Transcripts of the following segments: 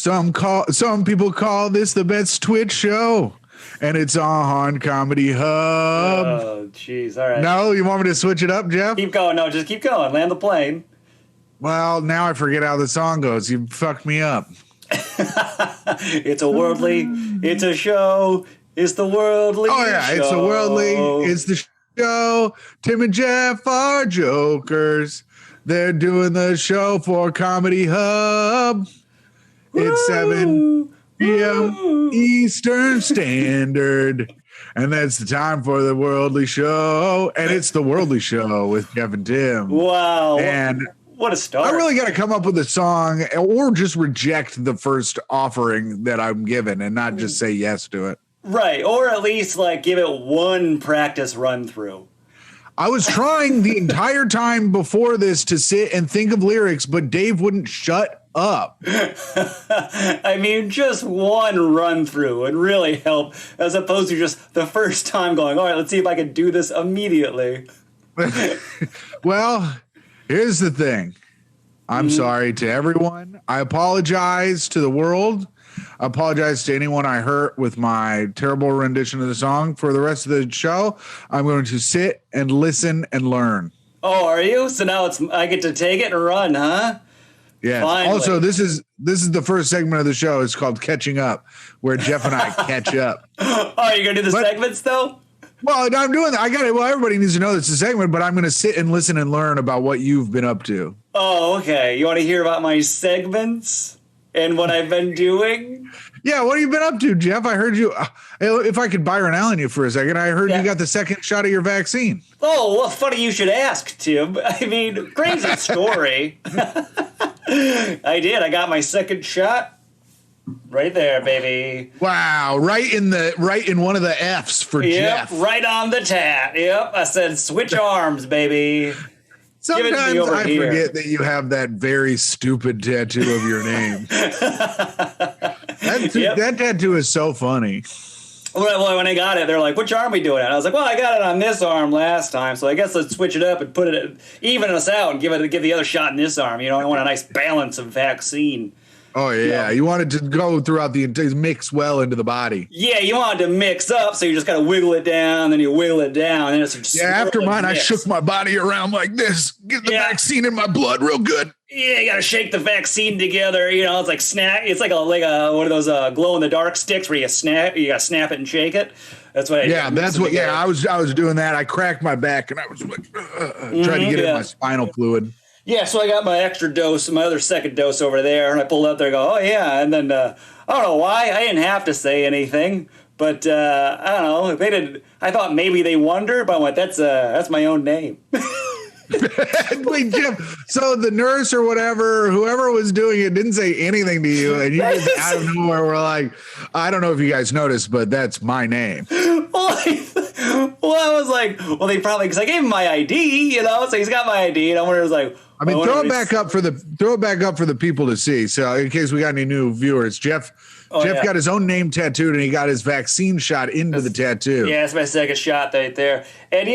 Some people call this the best Twitch show, and it's on Comedy Hub. Oh, jeez. All right. No, you want me to switch it up, Jeff? Keep going. No, just keep going. Land the plane. Well, now I forget how the song goes. You fucked me up. It's a worldly. It's a show. It's the worldly. Oh yeah, show. it's a worldly. It's the show. Tim and Jeff are jokers. They're doing the show for Comedy Hub. It's 7 p.m. Eastern Standard. And that's the time for the Worldly Show. And it's the Worldly Show with Jeff and Tim. Wow. And what a start. I really got to come up with a song or just reject the first offering that I'm given and not just say yes to it. Right. Or at least like give it one practice run through. I was trying the entire time before this to sit and think of lyrics, but Dave wouldn't shut up. I mean, just one run through would really help, as opposed to just the first time going, all right, let's see if I can do this immediately. Well, here's the thing. I'm sorry to everyone. I apologize to the world. I apologize to anyone I hurt with my terrible rendition of the song. For the rest of the show, I'm going to sit and listen and learn. Oh, are you? So now I get to take it and run, huh? Yeah. Finally. Also, this is the first segment of the show. It's called Catching Up, where Jeff and I catch up. Oh, you're gonna do the segments though? Well, I'm doing that. I got it. Well, everybody needs to know this is a segment, but I'm going to sit and listen and learn about what you've been up to. Oh, okay. You want to hear about my segments and what I've been doing? Yeah, what have you been up to, Jeff? I heard you. If I could Byron Allen you for a second, I heard you got the second shot of your vaccine. Oh, well, funny you should ask, Tim. I mean, crazy story. I did. I got my second shot. Right there, baby. Wow, right in one of the F's for Jeff. Yep, right on the tat. Yep, I said switch arms, baby. Sometimes I forget that you have that very stupid tattoo of your name. That tattoo is so funny. Well, when I got it, they're like, which arm are we doing it? I was like, well, I got it on this arm last time, so I guess let's switch it up and put it, even us out and give the other shot in this arm. You know, I want a nice balance of vaccine. Oh, yeah. You want it to go throughout the entire, mix well into the body. Yeah, you want it to mix up, so you just got to wiggle it down, then you wiggle it down. And it's just after mine, I shook my body around like this. Get the vaccine in my blood real good. Yeah, you got to shake the vaccine together. You know, it's like It's like a one of those glow-in-the-dark sticks where you got to snap it and shake it. That's what I did. Yeah, that's what, I was doing that. I cracked my back, and I was like, trying to get in my spinal fluid. Yeah, so I got my extra dose, my other second dose over there, and I pulled up there and go, oh, yeah. And then I don't know why. I didn't have to say anything, but I don't know. They didn't. I thought maybe they wondered, but I went, that's my own name. Wait, Jim, so the nurse or whoever was doing it didn't say anything to you, and you just out of nowhere were like, I don't know if you guys noticed, but that's my name. Well, I was like, well, they probably, because I gave him my ID, so he's got my ID, and I wonder, like, I mean, throw it back up for the people to see. So in case we got any new viewers, Jeff got his own name tattooed, and he got his vaccine shot into the tattoo. Yeah, that's my second shot right there. And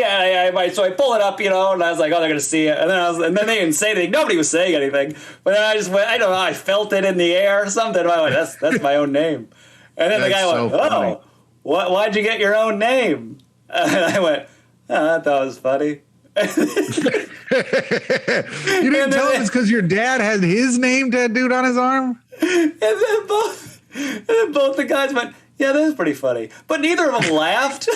so I pull it up, and I was like, oh, they're gonna see it. And then they didn't say anything. Nobody was saying anything. But then I just went, I don't know, I felt it in the air or something. I went, that's my own name. And then the guy went, oh, why'd you get your own name? And I went, oh, I thought it was funny. You didn't tell us because your dad had his name tattooed on his arm? And then both the guys went, yeah, that's pretty funny. But neither of them laughed.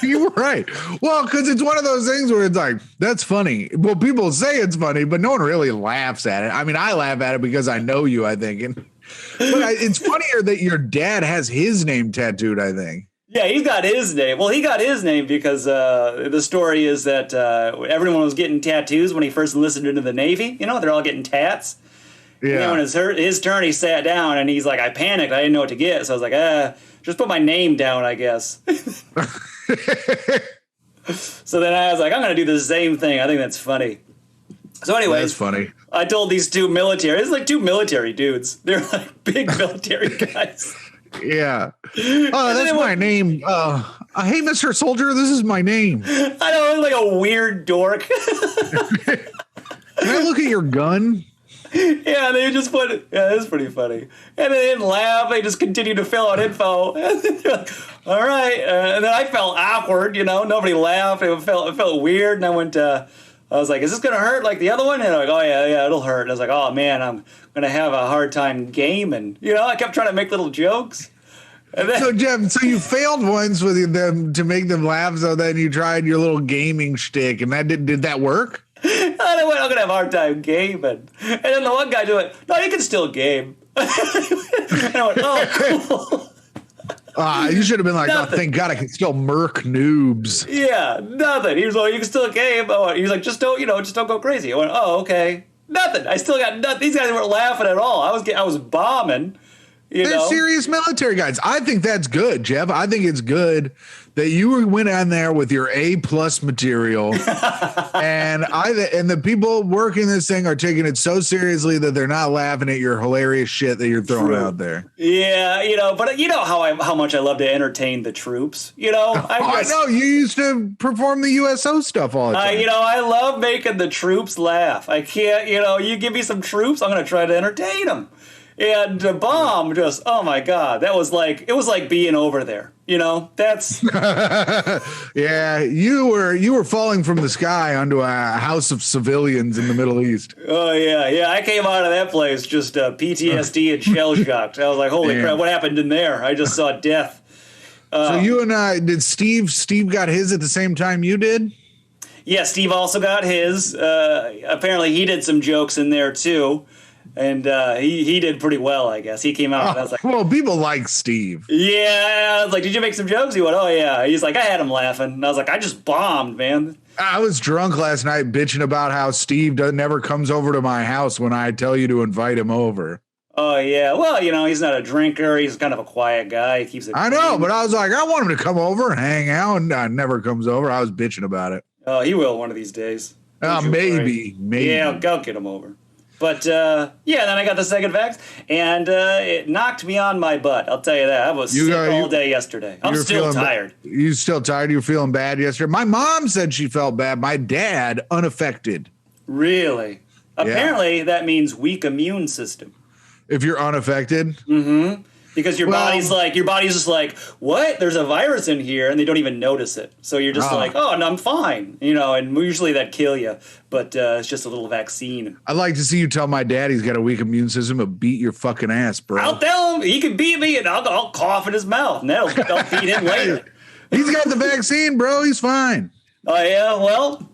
You were right. Well, because it's one of those things where it's like, that's funny. Well, people say it's funny, but no one really laughs at it. I mean, I laugh at it because I know you, I think. But it's funnier that your dad has his name tattooed, I think. Yeah, he's got his name. Well, he got his name because the story is that everyone was getting tattoos when he first enlisted into the Navy. They're all getting tats. Yeah. And then when his turn, he sat down and he's like, I panicked. I didn't know what to get. So I was like, just put my name down, I guess. So then I was like, I'm going to do the same thing. I think that's funny. So anyways, that's funny. I told these two military. It's like two military dudes. They're like big military guys. Yeah. Oh, that's my name. Hey, Mr. Soldier, this is my name. I know, I'm like a weird dork. Can I look at your gun? Yeah, they just put it. Yeah, that's pretty funny. And they didn't laugh. They just continued to fill out info. And then you're like, all right. And then I felt awkward. Nobody laughed. It felt weird. And I was like, is this gonna hurt like the other one? And they're like, oh yeah, it'll hurt. And I was like, oh man, I'm gonna have a hard time gaming. I kept trying to make little jokes. And then, So Jeff, you failed once with them to make them laugh. So then you tried your little gaming shtick, and did that work? I'm gonna have a hard time gaming. And then the one guy do it. No, you can still game. And I went, oh, cool. You should have been like, Nothing. oh, thank God I can still murk noobs. Yeah, nothing. He was like, you can still game. He was like, just don't go crazy. I went, oh, okay. Nothing. I still got nothing. These guys weren't laughing at all. I was bombing. They're serious military guys. I think that's good, Jeff. I think it's good that you went on there with your A+ material, and the people working this thing are taking it so seriously that they're not laughing at your hilarious shit that you're throwing out there. Yeah, but how much I love to entertain the troops. I know you used to perform the USO stuff all the time. I love making the troops laugh. I can't. You give me some troops, I'm gonna try to entertain them. And the bomb just, oh my God, it was like being over there. That's. Yeah, you were falling from the sky onto a house of civilians in the Middle East. Oh yeah. I came out of that place just PTSD and shell shocked. I was like, holy crap, what happened in there? I just saw death. So you and I, did Steve got his at the same time you did? Yeah, Steve also got his. Apparently he did some jokes in there too. And he did pretty well, I guess. He came out and I was like, well, people like Steve. Yeah. I was like, did you make some jokes? He went, oh, yeah. He's like, I had him laughing. And I was like, I just bombed, man. I was drunk last night bitching about how Steve never comes over to my house when I tell you to invite him over. Oh, yeah. Well, he's not a drinker. He's kind of a quiet guy. He keeps it I know, but I was like, I want him to come over and hang out, and never comes over. I was bitching about it. Oh, he will one of these days. Maybe. Yeah, I'll get him over. But, then I got the second vax, and it knocked me on my butt. I'll tell you that. I was sick all day yesterday. I'm still tired. You still tired? You were feeling bad yesterday? My mom said she felt bad. My dad, unaffected. Really? Yeah. Apparently, that means weak immune system. If you're unaffected? Mm-hmm. Because your body's just like, what? There's a virus in here, and they don't even notice it. So you're just like, oh, no, I'm fine. And usually that'd kill you, but it's just a little vaccine. I'd like to see you tell my dad he's got a weak immune system and beat your fucking ass, bro. I'll tell him he can beat me, and I'll cough in his mouth, and I'll beat him later. He's got the vaccine, bro. He's fine. Oh, yeah? Well,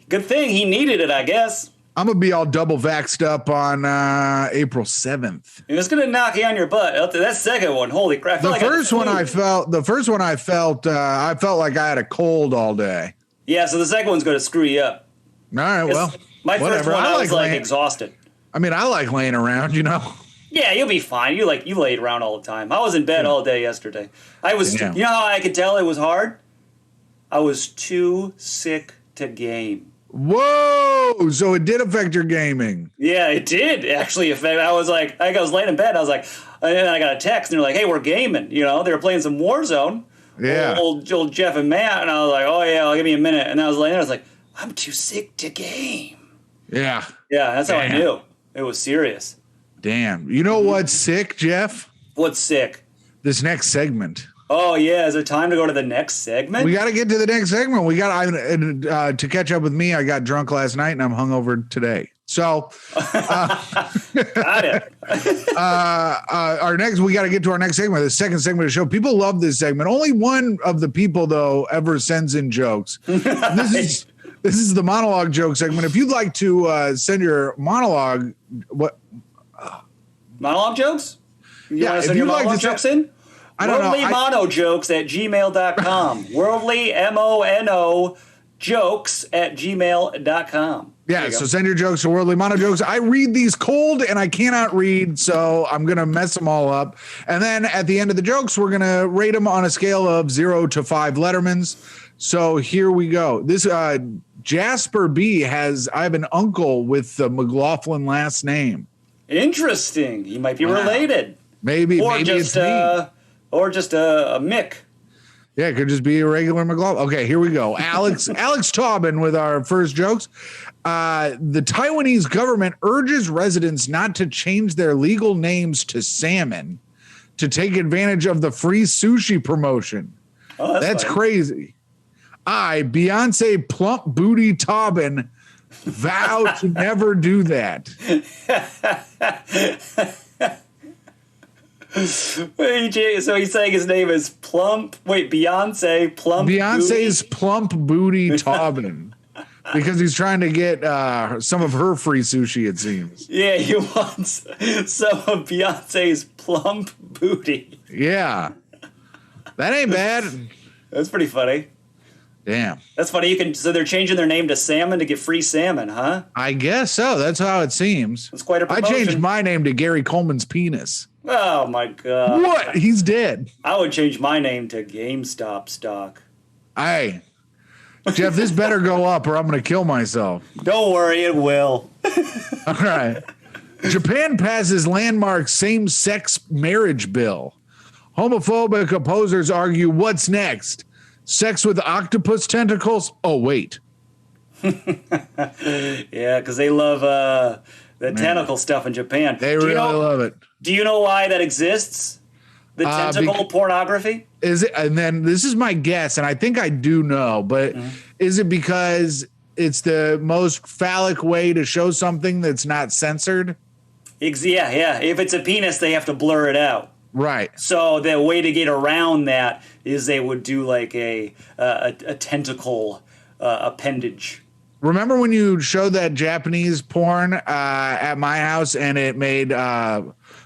good thing he needed it, I guess. I'm going to be all double vaxxed up on April 7th. It's going to knock you on your butt. That second one, holy crap. The first one I felt like I had a cold all day. Yeah, so the second one's going to screw you up. All right, well, my first one, I was exhausted. I mean, I like laying around, Yeah, you'll be fine. You laid around all the time. I was in bed all day yesterday. You know how I could tell it was hard? I was too sick to game. Whoa! So it did affect your gaming. Yeah, it did actually affect. I was laying in bed. I was like, and then I got a text, and they're like, "Hey, we're gaming." They were playing some Warzone. Yeah. Old Jeff and Matt, and I was like, "Oh yeah, I'll give me a minute." And I was laying there. I was like, "I'm too sick to game." Yeah. Yeah, that's how I knew it was serious. Damn. You know what's sick, Jeff? What's sick? This next segment. Oh, yeah. Is it time to go to the next segment? We got to get to the next segment. To catch up with me, I got drunk last night and I'm hungover today. So, got it. We got to get to our next segment, the second segment of the show. People love this segment. Only one of the people, though, ever sends in jokes. This is the monologue joke segment. If you'd like to send your monologue, monologue jokes? You want to send your monologue jokes in? I don't know. WorldlyMonoJokes@gmail.com. Worldly MONO jokes@gmail.com. Yeah, so send your jokes to Worldly Mono Jokes. I read these cold and I cannot read, so I'm going to mess them all up. And then at the end of the jokes, we're going to rate them on a scale of 0 to 5 Lettermans. So here we go. This Jasper B I have an uncle with the McLaughlin last name. Interesting. He might be related. Maybe just it's me. Or just a Mick. Yeah, it could just be a regular McLaughlin. Okay, here we go. Alex Taubin with our first jokes. The Taiwanese government urges residents not to change their legal names to salmon to take advantage of the free sushi promotion. Oh, that's crazy. I, Beyonce Plump Booty Taubin, vow to never do that. Wait, so he's saying his name is Beyonce's Plump Booty Taubin. Because he's trying to get some of her free sushi, it seems. Yeah, he wants some of Beyonce's plump booty. Yeah. That ain't bad. That's pretty funny. Damn. That's funny. So they're changing their name to Salmon to get free salmon, huh? I guess so. That's how it seems. It's quite a promotion. I changed my name to Gary Coleman's penis. Oh, my God. What? He's dead. I would change my name to GameStop stock. Hey, Jeff, this better go up or I'm going to kill myself. Don't worry, it will. All right. Japan passes landmark same-sex marriage bill. Homophobic opposers argue, what's next? Sex with octopus tentacles? Oh, wait. Yeah, because they love the tentacle stuff in Japan. They really love it. Do you know why that exists? The tentacle pornography? Is it? And then this is my guess, and I think I do know, but is it because it's the most phallic way to show something that's not censored? Yeah. If it's a penis, they have to blur it out. Right. So the way to get around that is they would do like a tentacle appendage. Remember when you showed that Japanese porn at my house and it made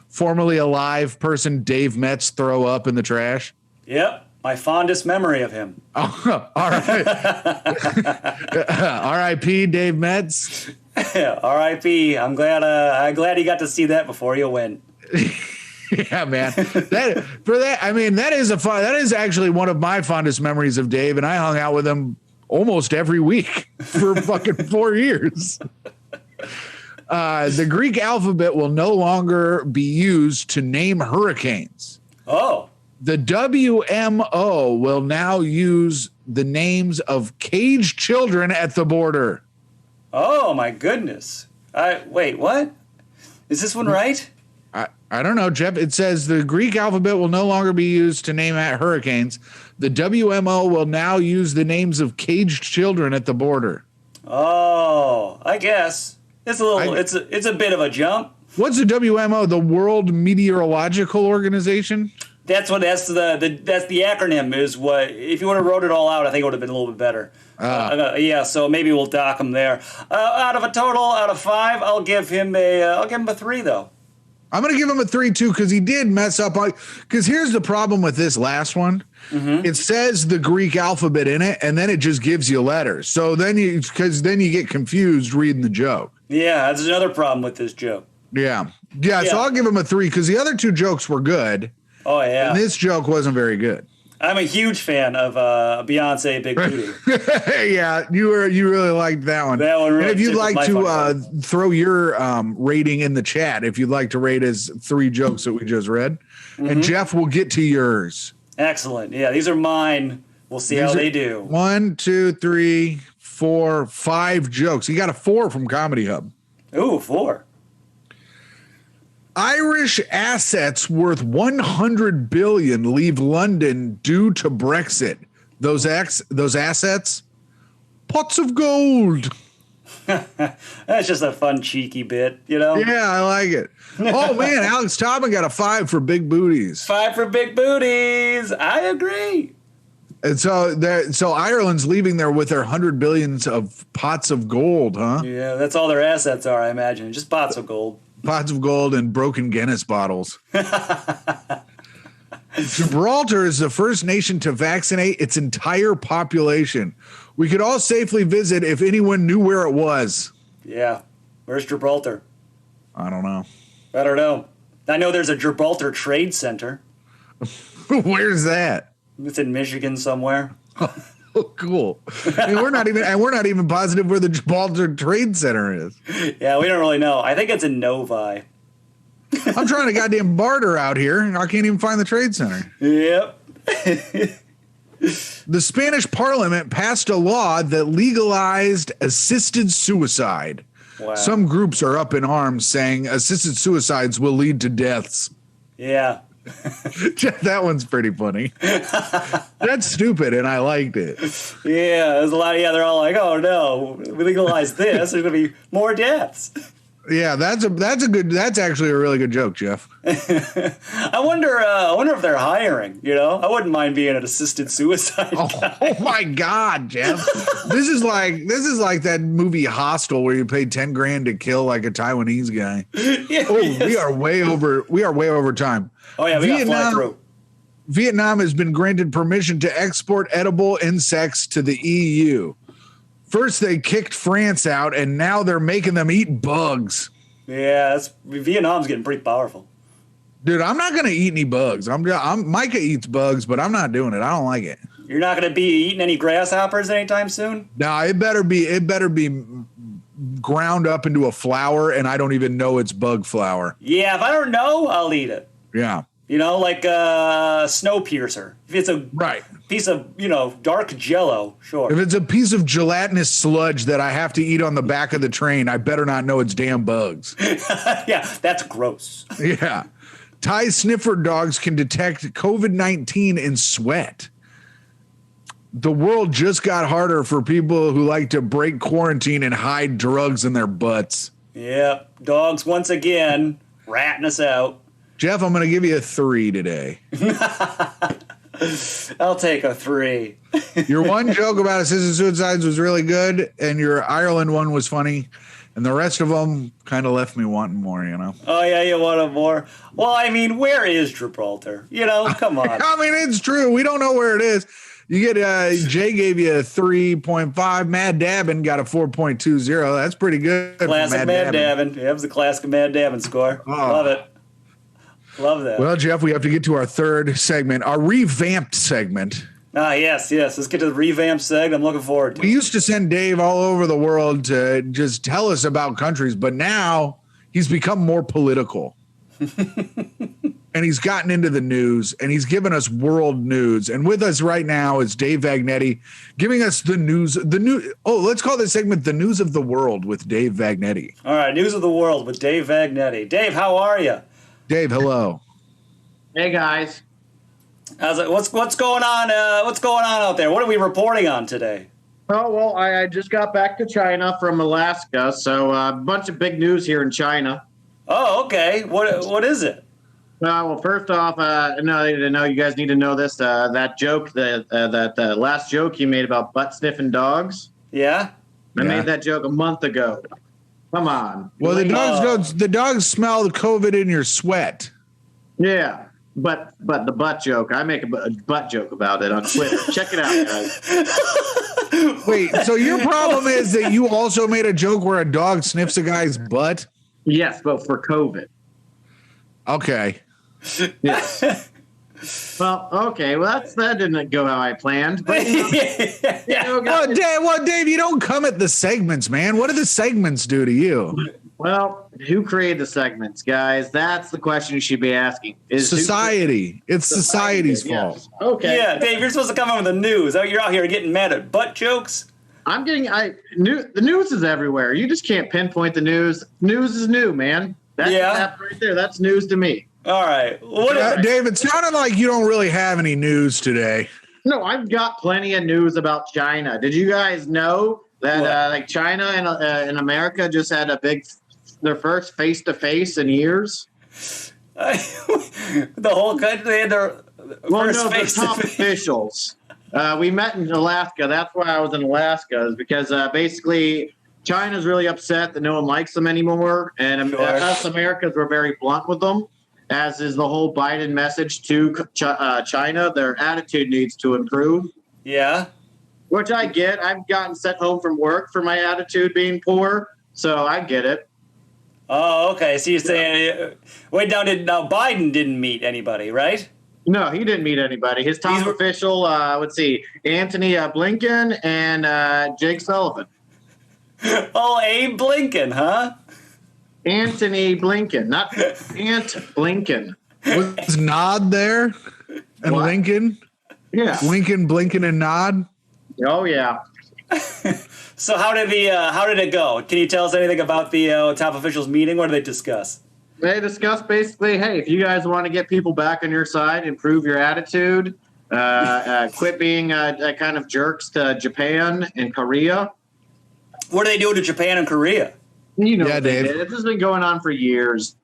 formerly alive person Dave Metz throw up in the trash? Yep. My fondest memory of him. Oh, all right. R.I.P. Dave Metz. R.I.P. I'm glad he got to see that before you went. Yeah, man. That is actually one of my fondest memories of Dave, and I hung out with him almost every week for fucking 4 years. The Greek alphabet will no longer be used to name hurricanes. Oh. The WMO will now use the names of caged children at the border. Oh, my goodness. Wait, what? Is this one right? I don't know, Jeff. It says the Greek alphabet will no longer be used to name hurricanes. The WMO will now use the names of caged children at the border. Oh, I guess. It's a bit of a jump. What's the WMO? The World Meteorological Organization? That's the acronym is what, if you would have wrote it all out, I think it would have been a little bit better. Yeah, so maybe we'll dock him there. Out of 5, I'll give him a 3 though. I'm going to give him a 3 too, because he did mess up. Because here's the problem with this last one. Mm-hmm. It says the Greek alphabet in it, and then it just gives you letters. So then you get confused reading the joke. Yeah, that's another problem with this joke. Yeah. So I'll give him a 3 because the other 2 jokes were good. Oh, yeah. And this joke wasn't very good. I'm a huge fan of Beyonce Big Booty. Yeah, you really liked that one. That one really. And if you'd like to throw your rating in the chat, if you'd like to rate his 3 jokes that we just read, and Jeff will get to yours. Excellent. Yeah, these are mine. We'll see how they do. 1, 2, 3, 4, 5 jokes. He got a 4 from Comedy Hub. Ooh, 4. Irish assets worth 100 billion leave London due to Brexit. Those assets, pots of gold. That's just a fun, cheeky bit, you know? Yeah, I like it. Oh, man, Alex Taubin got a 5 for big booties. 5 for big booties. I agree. And so Ireland's leaving there with their 100 billions of pots of gold, huh? Yeah, that's all their assets are, I imagine. Just pots of gold. Pots of gold and broken Guinness bottles. Gibraltar is the first nation to vaccinate its entire population. We could all safely visit if anyone knew where it was. Yeah. Where's Gibraltar? I don't know. I know there's a Gibraltar Trade Center. Where's that? It's in Michigan somewhere. Oh, cool. We're not even positive where the Gibraltar Trade Center is. Yeah, we don't really know. I think it's in Novi. I'm trying to goddamn barter out here. I can't even find the Trade Center. Yep. The Spanish parliament passed a law that legalized assisted suicide. Wow. Some groups are up in arms saying assisted suicides will lead to deaths. Yeah. That one's pretty funny. That's stupid, and I liked it. Yeah, there's a lot. Yeah, they're all like, "Oh no, we legalize this. There's gonna be more deaths." Yeah, that's actually a really good joke, Jeff. I wonder if they're hiring. You know, I wouldn't mind being an assisted suicide guy. Oh my God, Jeff! This is like that movie Hostel where you paid $10,000 to kill like a Taiwanese guy. Yeah, Oh, yes. we are way over time. Oh yeah, we got to fly through. Vietnam has been granted permission to export edible insects to the EU. First, they kicked France out, and now they're making them eat bugs. Yeah, Vietnam's getting pretty powerful. Dude, I'm not gonna eat any bugs. Micah eats bugs, but I'm not doing it. I don't like it. You're not going to be eating any grasshoppers anytime soon? No, it better be ground up into a flour, and I don't even know it's bug flour. Yeah, if I don't know, I'll eat it. Yeah. You know, like Snowpiercer. If it's a piece of, dark jello, sure. If it's a piece of gelatinous sludge that I have to eat on the back of the train, I better not know it's damn bugs. Yeah, that's gross. Yeah. Thai sniffer dogs can detect COVID-19 in sweat. The world just got harder for people who like to break quarantine and hide drugs in their butts. Yeah, dogs once again ratting us out. Jeff, I'm going to give you a 3 today. I'll take a 3. Your one joke about assisted suicides was really good, and your Ireland one was funny, and the rest of them kind of left me wanting more, Oh, yeah, you want more? Well, I mean, where is Gibraltar? Come on. I mean, it's true. We don't know where it is. You get Jay gave you a 3.5. Mad Dabbin got a 4.20. That's pretty good. Classic Mad Dabbin. Yeah, it was the classic Mad Dabbin score. Oh. Love it. Love that. Well, Jeff, we have to get to our third segment, our revamped segment. Yes. Let's get to the revamped segment. I'm looking forward to it. We used to send Dave all over the world to just tell us about countries, but now he's become more political. And he's gotten into the news, and he's given us world news. And with us right now is Dave Vagnetti giving us the news. Let's call this segment The News of the World with Dave Vagnetti. All right, News of the World with Dave Vagnetti. Dave, how are you? Dave, hello. Hey guys. How's it? What's going on? What's going on out there? What are we reporting on today? Oh, well, I just got back to China from Alaska, so a bunch of big news here in China. Oh, okay. What is it? Well, first off, I know you guys need to know this. That joke, that last joke you made about butt sniffing dogs. Yeah. I made that joke a month ago. Come on. Well, the dogs smell the COVID in your sweat. Yeah, but the butt joke. I make a butt joke about it on Twitter. Check it out, guys. Wait, so your problem is that you also made a joke where a dog sniffs a guy's butt? Yes, but for COVID. Okay. Yes. Well, okay. Well, that didn't go how I planned. But, Dave, you don't come at the segments, man. What do the segments do to you? Well, who created the segments, guys? That's the question you should be asking. Is society. It's society's fault. Yes. Okay. Yeah, Dave, you're supposed to come in with the news. Oh, you're out here getting mad at butt jokes? The news is everywhere. You just can't pinpoint the news. News is new, man. That right there. That's news to me. All right. Dave, it sounded like you don't really have any news today. No, I've got plenty of news about China. Did you guys know that China and America just had their first face-to-face in years? The whole country had their first face-to-face. The top officials. We met in Alaska. That's why I was in Alaska, is because basically China's really upset that no one likes them anymore. And us Americans were very blunt with them, as is the whole Biden message to China. Their attitude needs to improve. Yeah. Which I get. I've gotten sent home from work for my attitude being poor, so I get it. Oh, okay. So you're saying, now Biden didn't meet anybody, right? No, he didn't meet anybody. His top official, let's see, Anthony Blinken and Jake Sullivan. Oh, Abe Blinken, huh? Anthony Blinken, not Ant Blinken. Was Nod there? And What? Lincoln? Yeah. Winking, blinking, and nod. Oh yeah. So how did it go? Can you tell us anything about the top officials meeting? What did they discuss? They discussed basically, hey, if you guys want to get people back on your side, improve your attitude, quit being kind of jerks to Japan and Korea. What are they doing to Japan and Korea? You know, Yeah, Dave. This has been going on for years.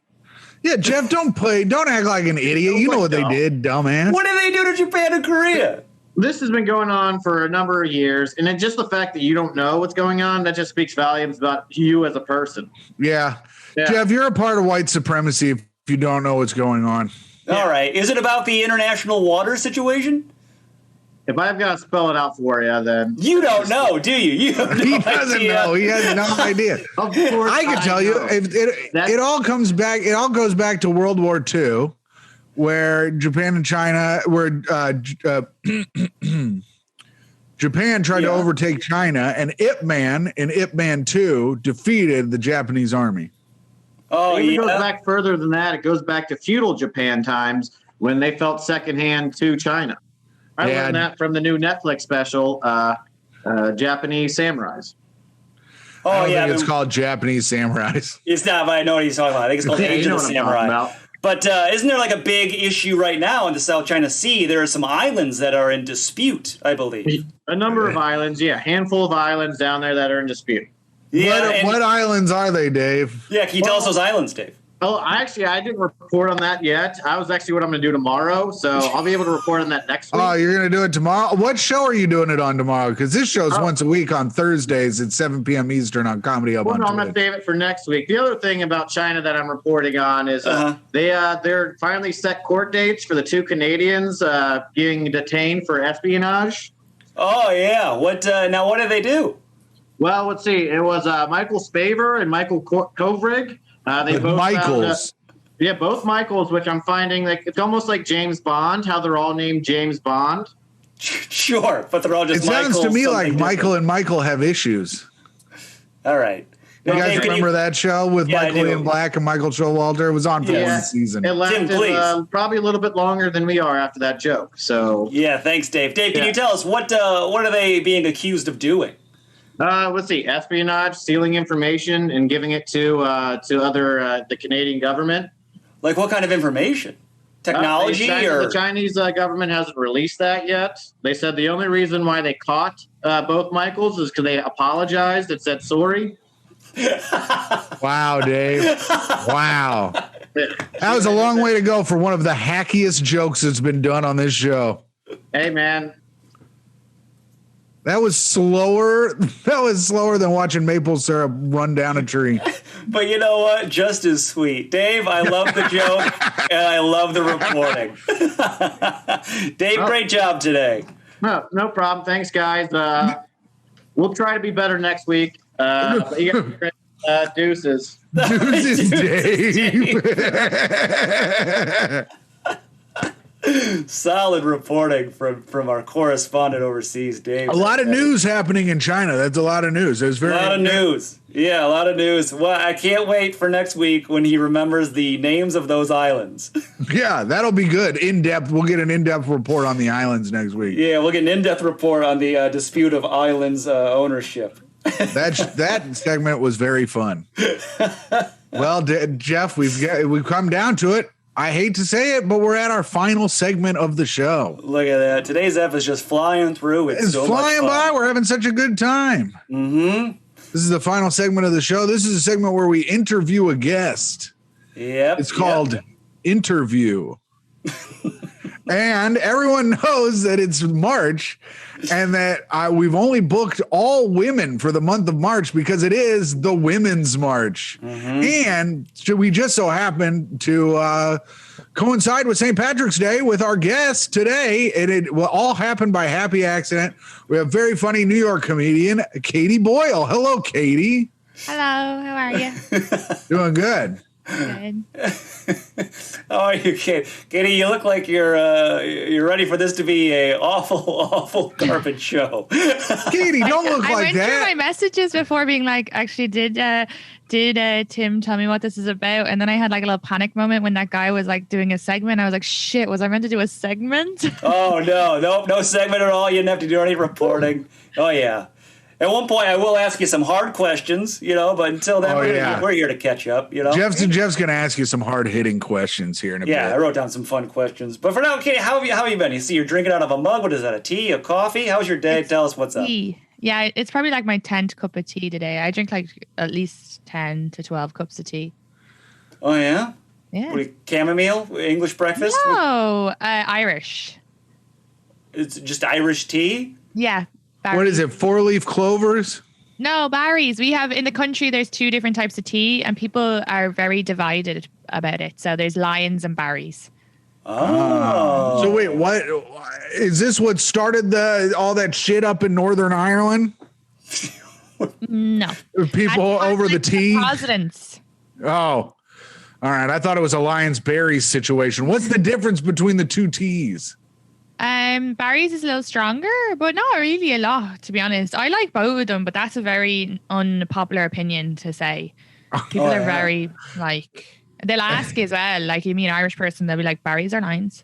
Yeah, Jeff, don't act like an idiot. You know what they did, dumbass. What did they do to Japan and Korea? This has been going on for a number of years, and it's just the fact that you don't know what's going on, that just speaks volumes about you as a person. Yeah. Jeff, you're a part of white supremacy if you don't know what's going on. Yeah. All right. Is it about the international water situation? If I've got to spell it out for you, then you don't know, do you? You have no he doesn't idea. know. He has no idea. Of course, I can tell you, it all comes back. It all goes back to World War II, where Japan and China, Japan tried to overtake China, and Ip Man and Ip Man 2 defeated the Japanese army. Oh, it goes back further than that. It goes back to feudal Japan times when they felt secondhand to China. I learned that from the new Netflix special, Japanese Samurais. Oh, I think it's called Japanese Samurais. It's not, but I know what he's talking about. I think it's called Age of the Samurai. But isn't there like a big issue right now in the South China Sea? There are some islands that are in dispute, I believe. A number of islands, handful of islands down there that are in dispute. Yeah, what islands are they, Dave? Yeah, can you tell us those islands, Dave? Oh, I didn't report on that yet. I was actually what I'm going to do tomorrow, so I'll be able to report on that next week. Oh, you're going to do it tomorrow? What show are you doing it on tomorrow? Because this show's once a week on Thursdays at 7 p.m. Eastern on Comedy Hub. Well, no, I'm going to save it for next week. The other thing about China that I'm reporting on is they're finally set court dates for the two Canadians being detained for espionage. Oh, yeah. What did they do? Well, let's see. It was Michael Spavor and Michael Kovrig. They both Michaels. Both Michaels, which I'm finding it's almost like James Bond, how they're all named James Bond. Sure, but they're all just Michael. It sounds to me like Michael and Michael have issues. All right. You guys remember that show with Michael Ian Black and Michael Showalter? It was on for one season. It lasted probably a little bit longer than we are after that joke. So yeah, thanks, Dave. Dave, can you tell us what are they being accused of doing? Let's see, espionage, stealing information, and giving it to other the Canadian government. Like what kind of information? Technology the Chinese government hasn't released that yet. They said the only reason why they caught both Michaels is because they apologized and said sorry. Wow, Dave. Wow. That was a long way to go for one of the hackiest jokes that's been done on this show. Hey, man. That was slower. That was slower than watching maple syrup run down a tree. But you know what? Just as sweet. Dave, I love the joke, and I love the reporting. Dave, great job today. No problem. Thanks, guys. We'll try to be better next week. Deuces. Deuces, Dave. Solid reporting from our correspondent overseas, Dave. A lot of news happening in China. That's a lot of news. There's a lot of news. Yeah, a lot of news. Well, I can't wait for next week when he remembers the names of those islands. Yeah, that'll be good. In-depth. We'll get an in-depth report on the islands next week. Yeah, we'll get an in-depth report on the dispute of islands ownership. That segment was very fun. Well, Jeff, we've come down to it. I hate to say it, but we're at our final segment of the show. Look at that. Today's ep is just flying through. It's so flying by. We're having such a good time. Mm-hmm. This is the final segment of the show. This is a segment where we interview a guest. Yep. It's called Interview. And everyone knows that it's March and that we've only booked all women for the month of March because it is the Women's March. Mm-hmm. And we just so happen to coincide with St. Patrick's Day with our guest today. And it will all happen by happy accident. We have very funny New York comedian, Katie Boyle. Hello, Katie. Hello, how are you? Doing good. Good. How are you, Katie? You look like you're ready for this to be a awful garbage show. Katie, don't look I like went through my that. messages before being like, actually, did Tim tell me what this is about? And then I had like a little panic moment when that guy was like doing a segment. I was like, shit, was I meant to do a segment? Oh no segment at all. You didn't have to do any reporting. Oh yeah. At one point, I will ask you some hard questions, but until then, we're here to catch up, Jeff's going to ask you some hard-hitting questions here in a bit. Yeah, I wrote down some fun questions. But for now, Katie, how have you been? You see, you're drinking out of a mug. What is that, a tea, a coffee? How's your day? Tell us what's tea. up. Yeah, it's probably like my 10th cup of tea today. I drink like at least 10 to 12 cups of tea. Oh, yeah? Yeah. What, chamomile? English breakfast? No, Irish. It's just Irish tea? Yeah. Barry. What is it, 4-leaf clovers? No, Barry's. We have in the country, there's 2 different types of tea, and people are very divided about it. So there's Lions and Barry's. Oh. So wait, what is this? What started all that shit up in Northern Ireland? No. People over the tea? Presidents. Oh, all right. I thought it was a Lions Berries situation. What's the difference between the 2 teas? Barry's is a little stronger, but not really a lot, to be honest. I like both of them, but that's a very unpopular opinion to say. People are very they'll ask as well, like, you mean an Irish person, they'll be like, Barry's or Lions?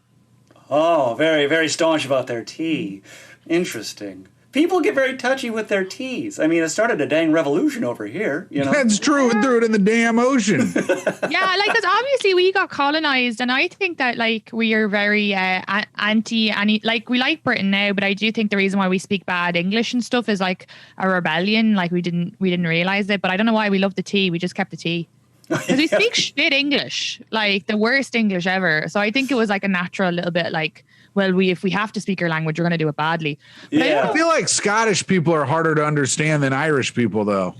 Oh, very, very staunch about their tea. Interesting. People get very touchy with their teas. I mean, it started a dang revolution over here, That's true. And threw it in the damn ocean. Yeah, like, because obviously we got colonized, and I think that, like, we are very like, we like Britain now, but I do think the reason why we speak bad English and stuff is like a rebellion. Like, we didn't realize it, but I don't know why we love the tea. We just kept the tea. Because we speak shit English, like the worst English ever. So I think it was like a natural little bit like, well, if we have to speak your language, we're going to do it badly. But Yeah. I feel like Scottish people are harder to understand than Irish people, though.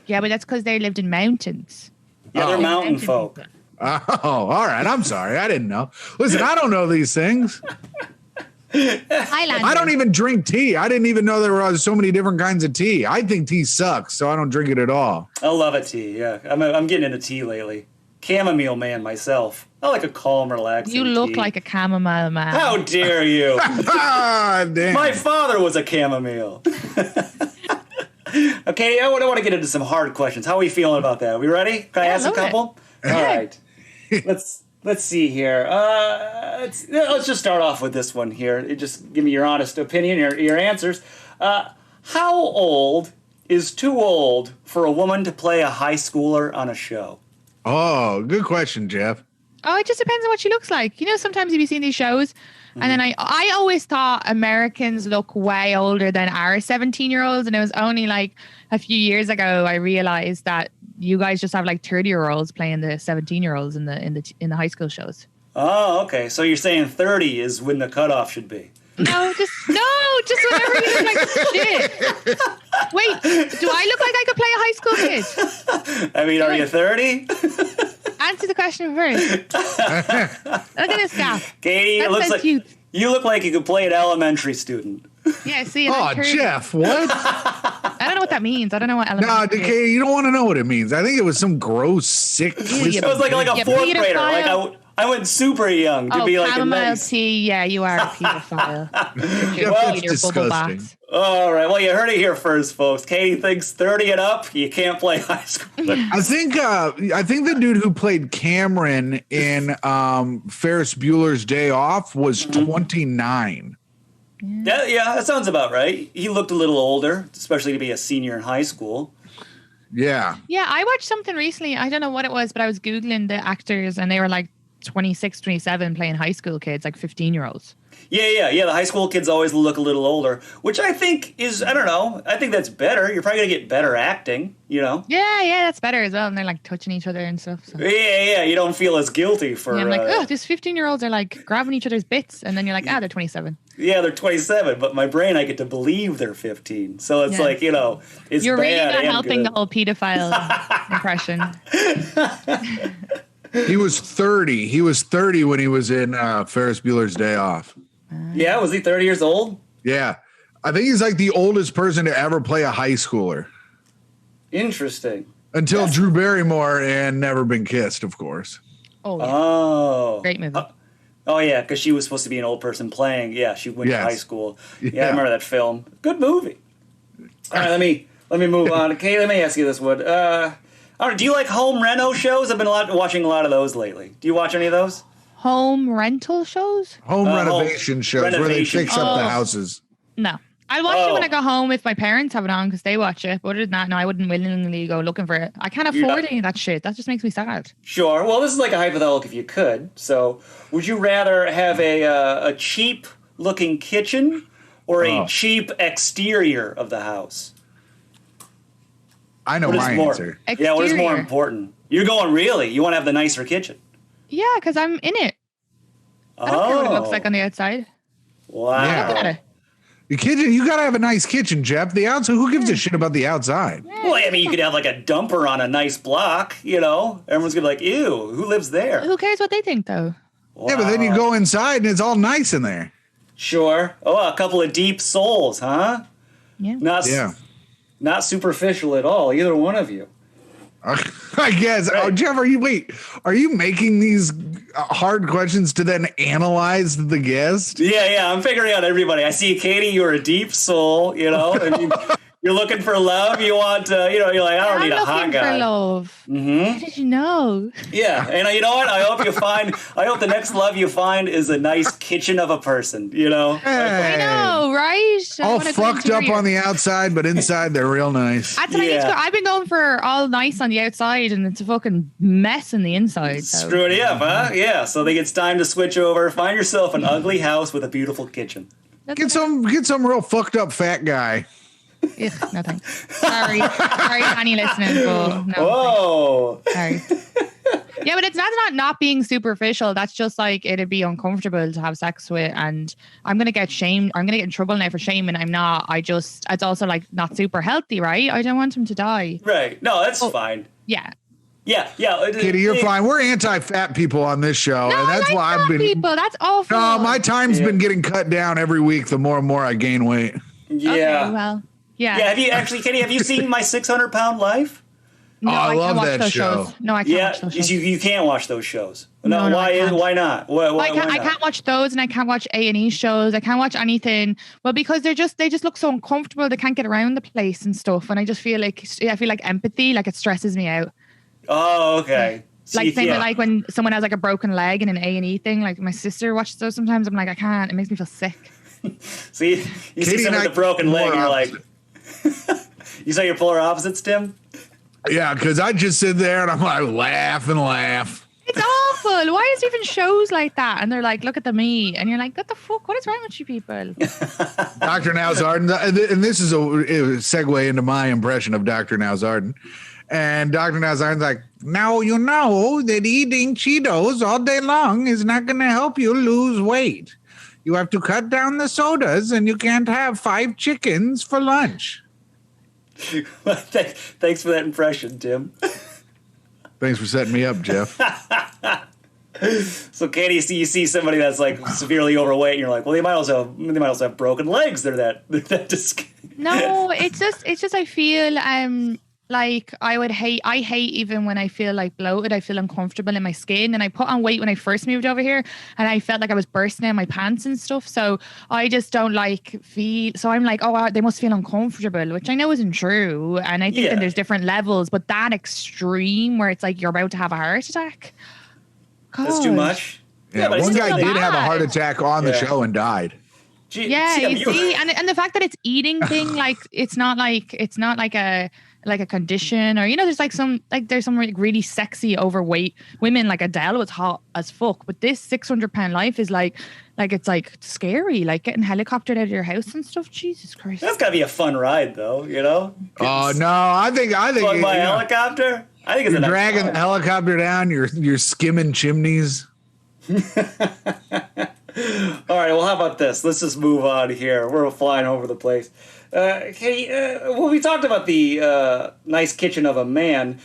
Yeah, but that's because they lived in mountains. Yeah, they're mountain folk. Oh, all right. I'm sorry. I didn't know. Listen, I don't know these things. Highlanders. I don't even drink tea. I didn't even know there were so many different kinds of tea. I think tea sucks, so I don't drink it at all. I love a tea, yeah. I'm getting into tea lately. Chamomile man myself. I like a calm, relaxing You look tea. like a chamomile man. How dare you? Ah, damn. My father was a chamomile. Okay, I want to get into some hard questions. How are we feeling about that? Are we ready? Can I ask a love it. couple? All right. Let's see here. Let's just start off with this one here. Just give me your honest opinion, your answers. How old is too old for a woman to play a high schooler on a show? Oh, good question, Jeff. Oh, it just depends on what she looks like. Sometimes you've seen these shows, and then I always thought Americans look way older than our 17-year-olds, and it was only like a few years ago I realized that you guys just have like 30-year-olds playing the 17-year-olds in the high school shows. Oh, okay. So you're saying 30 is when the cutoff should be. No, just whenever you look like shit. Wait, do I look like I could play a high school kid? I mean, are you 30? Answer the question first. Look at this guy. Katie, it looks like you look like you could play an elementary student. Yeah, see. Oh, Jeff, what? I don't know what that means. I don't know what elementary. No, Katie, you don't want to know what it means. I think it was some gross, sick. It was like a fourth grader. Like I went super young to be like a nice. tea. Yeah, you are a pedophile. That's disgusting. All right. Well, you heard it here first, folks. Katie thinks 30 and up, you can't play high school. I think the dude who played Cameron in Ferris Bueller's Day Off was 29. Yeah, that sounds about right. He looked a little older, especially to be a senior in high school. Yeah. Yeah, I watched something recently. I don't know what it was, but I was Googling the actors, and they were like 26, 27 playing high school kids, like 15-year-olds. Yeah. The high school kids always look a little older, which I think is, I don't know, I think that's better. You're probably going to get better acting, Yeah, that's better as well. And they're like touching each other and stuff. So. Yeah, you don't feel as guilty for... Yeah, I'm like, these 15-year-olds are like grabbing each other's bits. And then you're like, they're 27. Yeah, they're 27, but my brain, I get to believe they're 15. So it's like, it's You're really bad not and helping good. the whole pedophile impression. He was 30. He was 30 when he was in Ferris Bueller's Day Off. Yeah, was he 30 years old? Yeah. I think he's like the oldest person to ever play a high schooler. Interesting. Until Drew Barrymore and Never Been Kissed, of course. Oh, yeah. Oh. Great movie. Oh, yeah, because she was supposed to be an old person playing. Yeah, she went to high school. Yeah, I Yeah. remember that film. Good movie. All right, let me move on. Okay, let me ask you this one. I don't know, do you like home reno shows? I've been watching a lot of those lately. Do you watch any of those? Home rental shows? Home renovation shows where they renovation. fix up the houses. No. I watch it when I go home if my parents have it on because they watch it. But other than that, no, I wouldn't willingly go looking for it. I can't afford any of that shit. That just makes me sad. Sure. Well, this is like a hypothetical if you could. So, would you rather have a cheap-looking kitchen or a cheap exterior of the house? I know my answer. Yeah, what is more Exterior. important? You're going really? You want to have the nicer kitchen? Yeah, because I'm in it. I don't care what it looks like on the outside. Wow. Yeah. Look at it. The kitchen, you gotta have a nice kitchen, Jeff. The outside, who gives a shit about the outside? Well, I mean, you could have like a dumper on a nice block, you know? Everyone's gonna be like, ew, who lives there? Who cares what they think, though? Yeah, but then you go inside and it's all nice in there. Sure. Oh, a couple of deep souls, huh? Yeah. Not superficial at all, either one of you. I guess. Right. Oh, Jeff, are you making these hard questions to then analyze the guest? Yeah, I'm figuring out everybody. I see, Katie, you're a deep soul, you know? And you're looking for love. You want, you're like, I don't need a hot guy. I'm looking for love. Mm-hmm. How did you know? Yeah, and you know what? I hope the next love you find is a nice kitchen of a person, you know? I know, right? All fucked up on the outside, but inside they're real nice. That's what I need to go. I've been going for all nice on the outside, and it's a fucking mess on the inside. So. Screw it up, huh? Yeah, so it's time to switch over. Find yourself an ugly house with a beautiful kitchen. Get some real fucked up fat guy. Ugh, no thanks. Sorry, honey, listening. But no, Whoa. thanks. Sorry. Yeah, but it's not being superficial. That's just like it'd be uncomfortable to have sex with, and I'm gonna get shamed. I'm gonna get in trouble now for shaming. I'm not. It's also like not super healthy, right? I don't want him to die. Right. No, that's fine. Yeah. Yeah. Kitty, you're fine. We're anti-fat people on this show, No, and that's I like why I've fat been. people. That's awful. No, my time's been getting cut down every week. The more and more I gain weight. Yeah. Okay, well, yeah. Yeah, Katie, have you seen My 600-Pound Life? No, I love can't watch that those show. shows. No, I can't watch those shows. You can't watch those shows. No, I can't. Why not? Why I not? can't watch those, and I can't watch A&E shows. I can't watch anything. Well, because they just look so uncomfortable. They can't get around the place and stuff. And I just feel like empathy, like it stresses me out. Oh, okay. Like same with like when someone has like a broken leg in an A&E thing. Like my sister watches those sometimes. I'm like, I can't. It makes me feel sick. See, you see someone with a broken leg, and you're like, you say you're polar opposites, Tim? Yeah, because I just sit there and I'm like laugh and laugh. It's awful. Why is there even shows like that? And they're like, look at the me. And you're like, what the fuck? What is wrong with you people? Dr. Nowzarden, and this is a segue into my impression of Dr. Nowzarden. And Dr. Nowzarden's like, now you know that eating Cheetos all day long is not going to help you lose weight. You have to cut down the sodas, and you can't have 5 chickens for lunch. Thanks for that impression, Tim. Thanks for setting me up, Jeff. So, Katie, you see somebody that's like severely overweight, and you're like, well, they might also have broken legs. They're that No, it's just I feel like I hate even when I feel like bloated. I feel uncomfortable in my skin, and I put on weight when I first moved over here, and I felt like I was bursting out my pants and stuff. So I just don't feel. So I'm like, oh, they must feel uncomfortable, which I know isn't true. And I think that there's different levels, but that extreme where it's like you're about to have a heart attack. God. That's too much. Yeah, but one it's guy still did have a bad. heart attack on the show and died. Yeah, you see, and the fact that it's eating thing, like it's not like a condition, or there's some really sexy overweight women, like Adele was hot as fuck, but this 600-pound life is like it's like scary, like getting helicoptered out of your house and stuff. Jesus Christ, That's gotta be a fun ride, though. Oh no, I think Fun by helicopter. I think it's you're dragging the helicopter down. You're skimming chimneys. All right, well, how about this? Let's just move on here. We're flying over the place. Katie, well, we talked about the nice kitchen of a man.